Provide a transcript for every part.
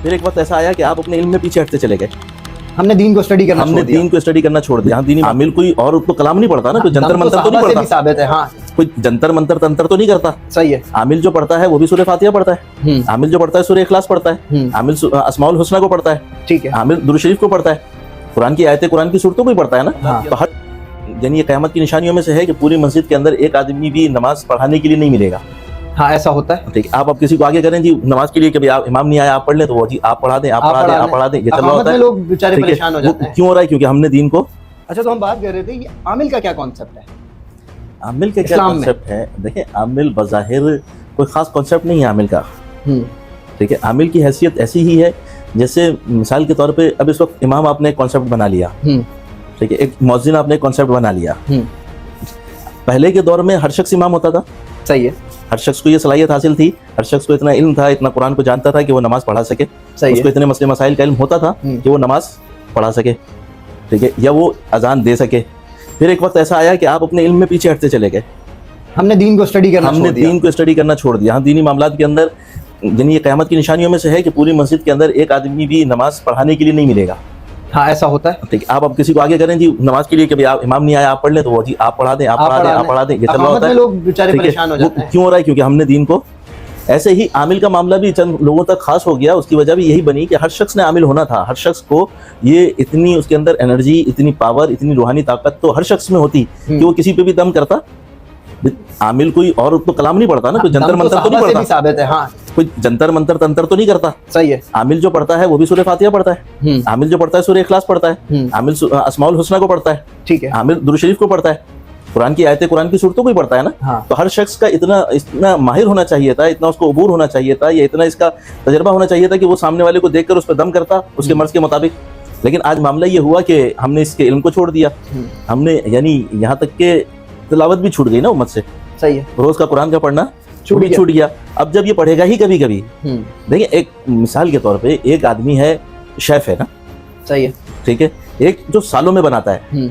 پھر ایک وقت ایسا آیا کہ آپ اپنے علم میں پیچھے ہٹتے چلے گئے. ہم نے دین کو اسٹڈی کرنا ہم نے دین کو اسٹڈی کرنا چھوڑ دیا. دینی عامل کوئی اور تو کلام نہیں پڑھتا نا, کوئی جنتر منتر تو نہیں پڑھتا, ثابت ہے. ہاں کوئی جنتر منتر تنتر تو نہیں کرتا. صحیح ہے. عامل جو پڑھتا ہے وہ بھی سورہ فاتحہ پڑھتا ہے, عامل جو پڑھتا ہے سورہ اخلاص پڑھتا ہے, عامل اسماء الحسنی کو پڑھتا ہے, ٹھیک ہے, عامل درود شریف کو پڑھتا ہے, قرآن کی آیتیں قرآن کی صورتوں کو ہی پڑھتا ہے نا. تو ہر یعنی یہ قیامت کی نشانیوں میں سے ہے کہ پوری مسجد کے اندر ایک آدمی بھی نماز پڑھانے کے لیے نہیں ملے گا. ہاں ایسا ہوتا ہے. ٹھیک ہے, آپ اب کسی کو آگے کریں جی نماز کے لیے, کبھی آپ امام نہیں آیا آپ پڑھ لیں تو وہ جی آپ پڑھا دیں, آپ پڑھا دیں, آپ پڑھا دیں, یہ چل رہا ہوتا ہے. لوگ بیچارے پریشان ہو جاتے ہیں. کیوں ہو رہا ہے؟ کیونکہ ہم نے دین کو. اچھا تو ہم بات کر رہے تھے یہ عامل کا کیا کانسیپٹ ہے. عامل کا کیا کانسیپٹ ہے؟ دیکھیں عامل بظاہر کوئی خاص کانسیپٹ نہیں ہے عامل کا. ٹھیک ہے, عامل کی حیثیت ایسی ہی ہے جیسے مثال کے طور پہ اب اس وقت امام آپ نے ایک کانسیپٹ بنا لیا, ٹھیک ہے, ایک مؤذن آپ نے ایک کانسیپٹ بنا لیا. پہلے کے دور میں ہر شخص امام ہوتا تھا. صحیح ہے, ہر شخص کو یہ صلاحیت حاصل تھی, ہر شخص کو اتنا علم تھا, اتنا قرآن کو جانتا تھا کہ وہ نماز پڑھا سکے. اس کو اتنے مسئلے مسائل کا علم ہوتا تھا کہ وہ نماز پڑھا سکے, ٹھیک ہے, یا وہ اذان دے سکے. پھر ایک وقت ایسا آیا کہ آپ اپنے علم میں پیچھے ہٹتے چلے گئے. ہم نے دین کو اسٹڈی کرنا چھوڑ دیا. ہم دینی معاملات کے اندر یعنی یہ قیامت کی نشانیوں میں سے ہے کہ پوری مسجد کے اندر ایک آدمی بھی نماز پڑھانے کے لیے نہیں ملے گا. ہاں ایسا ہوتا ہے. ٹھیک ہے, آپ اب کسی کو آگے کریں جی نماز کے لیے, کبھی آپ امام نہیں آیا آپ پڑھ لیں تو وہ جی آپ پڑھا دیں, آپ پڑھا دیں, آپ پڑھا دیں, یہ چل رہا ہوتا ہے. لوگ بیچارے پریشان ہو جاتے ہیں. کیوں ہو رہا ہے؟ کیونکہ ہم نے دین کو. ایسے ہی عامل کا معاملہ بھی چند لوگوں تک خاص ہو گیا. اس کی وجہ بھی یہی بنی کہ ہر شخص نے عامل ہونا تھا. ہر شخص کو یہ اتنی اس کے اندر انرجی, اتنی پاور, اتنی روحانی طاقت تو ہر شخص میں ہوتی کہ وہ کسی پہ بھی دم کرتا. عامل کوئی اور تو کلام نہیں پڑھتا نا, کوئی جنتر منتر تو نہیں پڑھتا. ثابت ہے. ہاں کوئی جنتر منتر تنتر تو نہیں کرتا. صحیح ہے. عامل جو پڑھتا ہے وہ بھی سورہ فاتحہ پڑھتا ہے, عامل جو پڑھتا ہے سورہ اخلاص پڑھتا ہے, عامل اسماء الحسنی کو پڑھتا ہے, ٹھیک ہے, عامل درود شریف کو پڑھتا ہے, قرآن کی آیتیں قرآن کی صورتوں کو ہی پڑھتا ہے نا. تو ہر شخص کا اتنا ماہر ہونا چاہیے تھا, اتنا اس کو عبور ہونا چاہیے تھا, یا اتنا اس کا تجربہ ہونا چاہیے تھا کہ وہ سامنے والے کو دیکھ کر اس پہ دم کرتا اس کے مرض کے مطابق. لیکن آج معاملہ یہ ہوا کہ ہم نے اس کے علم کو چھوڑ دیا. ہم نے یعنی یہاں تک کہ تلاوت بھی چھوٹ گئی نا امت سے. صحیح ہے, روز کا قرآن کا پڑھنا چھوٹ گیا. اب جب یہ پڑھے گا ہی کبھی کبھی, دیکھیں ایک مثال کے طور پہ ایک آدمی ہے شیف ہے نا. صحیح ہے, ٹھیک ہے, ایک جو سالوں میں بناتا ہے,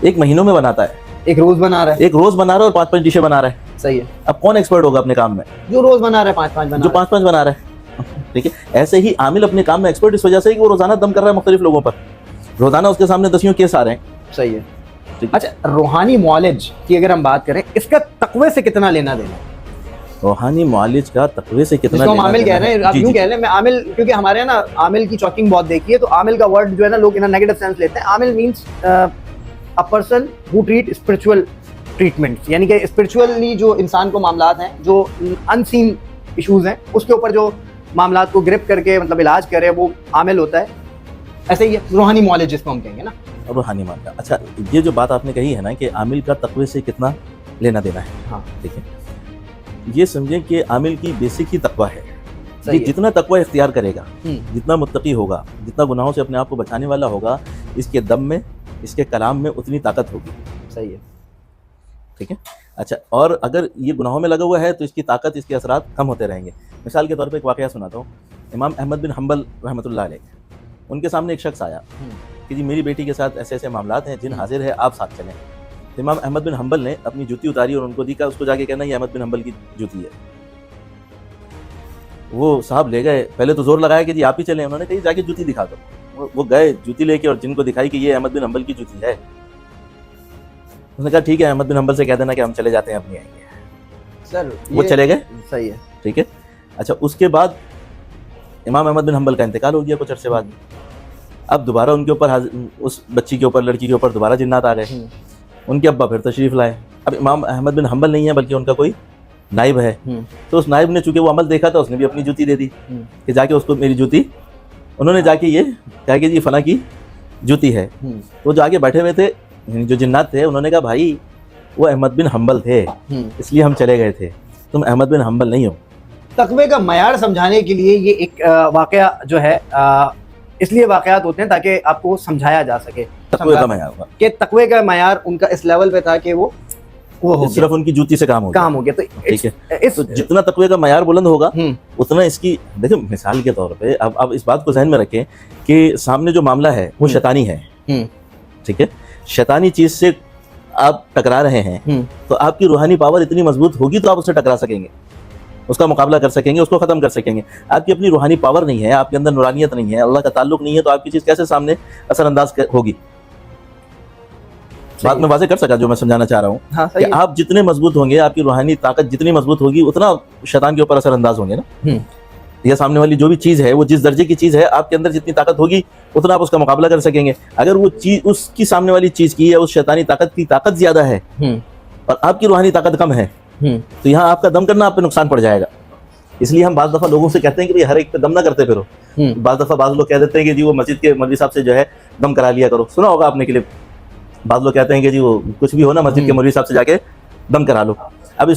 ایک مہینوں میں بناتا ہے, ایک روز بنا رہا ہے, اور 5 ڈشیں بنا رہا ہے. صحیح ہے. اب کون ایکسپرٹ ہوگا اپنے کام میں؟ جو روز بنا رہا ہے, جو 5 بنا رہا ہے. ٹھیک ہے, ایسے ہی عامل اپنے کام میں ایکسپرٹ اس وجہ سے کہ وہ روزانہ دم کر رہا ہے مختلف لوگوں پر, روزانہ اس کے سامنے 10 کیس آ رہے ہیں. صحیح ہے. اچھا روحانی معالج کی اگر ہم بات کریں, اس کا تقوی سے کتنا لینا دینا؟ روحانی معالج کا تقوی سے کتنا لینا دینا؟ عامل کہہ رہے ہیں, آپ یوں کہہ لیں, میں عامل, کیونکہ ہمارے نا عامل کی چاکنگ بہت دیکھی ہے, تو عامل کا ورڈ جو ہے نا لوگ نیگیٹو سینس لیتے ہیں. عامل means a person who treat spiritual treatments, یعنی کہ اسپرچولی جو انسان کو معاملات ہیں, جو ان سین ایشوز ہیں, اس کے اوپر جو معاملات کو گرپ کر کے مطلب علاج کرے, وہ عامل ہوتا ہے. ایسے ہی روحانی معالج جس کو ہم کہیں گے نا, روحانی معاملہ. اچھا یہ جو بات آپ نے کہی ہے نا کہ عامل کا تقوی سے کتنا لینا دینا ہے, ہاں ٹھیک ہے, یہ سمجھیں کہ عامل کی بیسک ہی تقوی ہے. جتنا تقوی اختیار کرے گا, جتنا متقی ہوگا, جتنا گناہوں سے اپنے آپ کو بچانے والا ہوگا, اس کے دم میں, اس کے کلام میں اتنی طاقت ہوگی. صحیح ہے, ٹھیک ہے. اچھا, اور اگر یہ گناہوں میں لگا ہوا ہے تو اس کی طاقت, اس کے اثرات کم ہوتے رہیں گے. مثال کے طور پہ ایک واقعہ سناتا ہوں. امام احمد بن حنبل رحمۃ اللہ علیہ, ان کے سامنے ایک شخص آیا کہ جی میری بیٹی کے ساتھ ایسے ایسے معاملات ہیں, جن حاضر ہے آپ ساتھ چلیں. امام احمد بن حنبل نے اپنی جوتی اتاری اور ان کو دی, کہا اس کو جا کے کہنا یہ احمد بن حنبل کی جوتی ہے. وہ صاحب لے گئے, پہلے تو زور لگایا کہ جی آپ ہی چلیں, انہوں نے کہا جا کے جوتی دکھا دو. وہ گئے جوتی لے کے اور جن کو دکھائی کہ یہ احمد بن حنبل کی جوتی ہے. اس نے کہا ٹھیک ہے, احمد بن حنبل سے کہہ دینا کہ ہم چلے جاتے ہیں, اپنی آئیں گے. سر وہ چلے گئے. صحیح ہے, ٹھیک ہے. اچھا اس کے بعد امام احمد بن حنبل کا انتقال ہو گیا کچھ عرصے بعد. اب دوبارہ ان کے اوپر اس بچی کے اوپر, لڑکی کے اوپر دوبارہ جنات آ گئے. ان کے ابا پھر تشریف لائے. اب امام احمد بن حنبل نہیں ہے بلکہ ان کا کوئی نائب ہے. تو اس نائب نے چونکہ وہ عمل دیکھا تھا, اس نے بھی اپنی جوتی دے دی کہ جا کے اس کو میری جوتی, انہوں نے جا کے یہ کہا کہ جی فلاں کی جوتی ہے. تو جو آگے بیٹھے ہوئے تھے جو جنات تھے, انہوں نے کہا بھائی وہ احمد بن حنبل تھے, اس لیے ہم چلے گئے تھے, تم احمد بن حنبل نہیں ہو. تقوی کا معیار سمجھانے کے لیے یہ ایک واقعہ جو ہے, اس لیے واقعات ہوتے ہیں تاکہ آپ کو سمجھایا جا سکے تقوی کا معیار, کہ تقوی کا معیار ان کا اس لیول پہ تھا کہ وہ صرف ان کی جوتی سے کام ہو گیا. تو جتنا تقوی کا معیار بلند ہوگا اتنا اس کی, دیکھیں مثال کے طور پہ اب اس بات کو ذہن میں رکھیں کہ سامنے جو معاملہ ہے وہ شیطانی ہے, ٹھیک ہے. شیطانی چیز سے آپ ٹکرا رہے ہیں تو آپ کی روحانی پاور اتنی مضبوط ہوگی تو آپ اس سے ٹکرا سکیں گے. اس کا مقابلہ کر سکیں گے, اس کو ختم کر سکیں گے. آپ کی اپنی روحانی پاور نہیں ہے, آپ کے اندر نورانیت نہیں ہے, اللہ کا تعلق نہیں ہے, تو آپ کی چیز کیسے سامنے اثر انداز ہوگی؟ بات میں واضح کر سکا جو میں سمجھانا چاہ رہا ہوں ہاں کہ آپ جتنے مضبوط ہوں گے, آپ کی روحانی طاقت جتنی مضبوط ہوگی, اتنا شیطان کے اوپر اثر انداز ہوں گے نا. یا سامنے والی جو بھی چیز ہے وہ جس درجے کی چیز ہے, آپ کے اندر جتنی طاقت ہوگی اتنا آپ اس کا مقابلہ کر سکیں گے. اگر وہ چیز اس کی سامنے والی چیز کی یا اس شیطانی طاقت کی طاقت زیادہ ہے اور آپ کی روحانی طاقت کم ہے, تو یہاں آپ کا دم کرنا آپ پہ نقصان پڑ جائے گا. اس لیے ہم بعض دفعہ لوگوں سے کہتے ہیں کہ ہر ایک پہ دم نہ کرتے پھرو. بعض دفعہ بعض لوگ کہہ دیتے ہیں کہ جی وہ مسجد کے مولوی صاحب سے جو ہے دم کرا لیا کرو, سنا ہوگا آپ نے کلپ. بعض لوگ کہتے ہیں کہ جی وہ کچھ بھی ہو نا, مسجد کے مولوی صاحب سے جا کے دم کرا لو. اب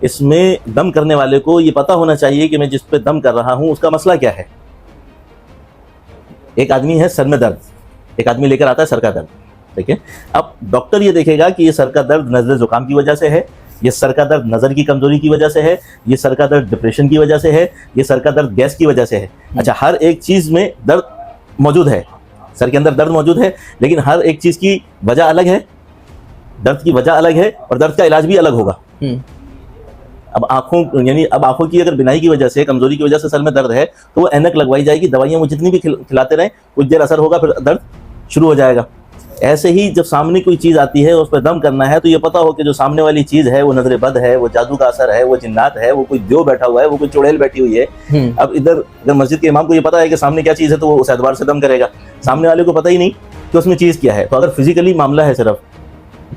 اس میں دم کرنے والے کو یہ پتا ہونا چاہیے کہ میں جس پہ دم کر رہا ہوں اس کا مسئلہ کیا ہے. ایک آدمی ہے سر میں درد, ایک آدمی لے کر آتا ہے سر کا درد, ٹھیک ہے. اب ڈاکٹر یہ دیکھے گا کہ یہ سر کا درد نزلہ زکام کی وجہ سے ہے, یہ سر کا درد نظر کی کمزوری کی وجہ سے ہے, یہ سر کا درد ڈپریشن کی وجہ سے ہے, یہ سر کا درد گیس کی وجہ سے ہے. اچھا, ہر ایک چیز میں درد موجود ہے, سر کے اندر درد موجود ہے, لیکن ہر ایک چیز کی وجہ الگ ہے, درد کی وجہ الگ ہے اور درد کا علاج بھی الگ ہوگا. اب آنکھوں کی اگر بینائی کی وجہ سے, کمزوری کی وجہ سے سر میں درد ہے تو وہ اینک لگوائی جائے گی, دوائیاں وہ جتنی بھی کھلاتے رہیں, کچھ دیر اثر ہوگا, پھر درد شروع ہو جائے گا. ایسے ہی جب سامنے کوئی چیز آتی ہے اس پہ دم کرنا ہے تو یہ پتا ہو کہ جو سامنے والی چیز ہے وہ نظر بد ہے, وہ جادو کا اثر ہے, وہ جنات ہے, وہ کوئی دیو بیٹھا ہوا ہے, وہ کوئی چڑیل بیٹھی ہوئی ہے. اب ادھر اگر مسجد کے امام کو یہ پتا ہے کہ سامنے کیا چیز ہے تو وہ اس اعتبار سے دم کرے گا. سامنے والے کو پتہ ہی نہیں کہ اس میں چیز کیا ہے. تو اگر فزیکلی معاملہ ہے صرف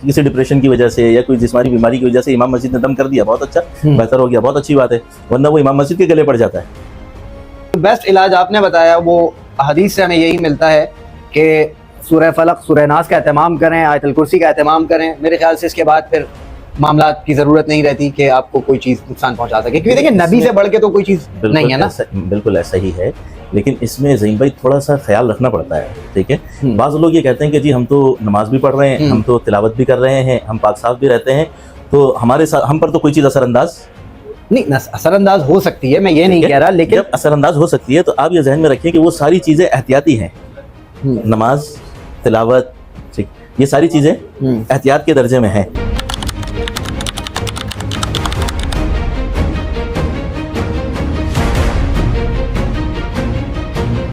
کسی ڈپریشن کی وجہ سے یا کوئی جسمانی بیماری کی وجہ سے امام مسجد نے دم کر دیا, بہت اچھا, بہتر ہو گیا, بہت اچھی بات ہے, ورنہ وہ امام مسجد کے گلے پڑ جاتا ہے. بیسٹ علاج آپ نے بتایا, وہ حدیث سے ہمیں یہی ملتا ہے کہ سورہ فلق, سورہ ناس کا اہتمام کریں, آیت الکرسی کا اہتمام کریں. میرے خیال سے اس کے بعد پھر معاملات کی ضرورت نہیں رہتی کہ آپ کو کوئی چیز نقصان پہنچا سکے, کیونکہ دیکھیں نبی سے بڑھ کے تو کوئی چیز نہیں ہے نا. بالکل ایسا ہی ہے, لیکن اس میں زین بھائی تھوڑا سا خیال رکھنا پڑتا ہے, ٹھیک ہے. بعض لوگ یہ کہتے ہیں کہ جی ہم تو نماز بھی پڑھ رہے ہیں, ہم تو تلاوت بھی کر رہے ہیں, ہم پاک صاف بھی رہتے ہیں, تو ہم پر تو کوئی چیز اثر انداز نہیں, اثر انداز ہو سکتی ہے, میں یہ نہیں کہہ رہا, لیکن جب اثر انداز ہو سکتی ہے تو آپ یہ ذہن میں رکھیں کہ وہ ساری چیزیں احتیاطی ہیں. نماز, تلاوت, یہ ساری چیزیں احتیاط کے درجے میں ہیں.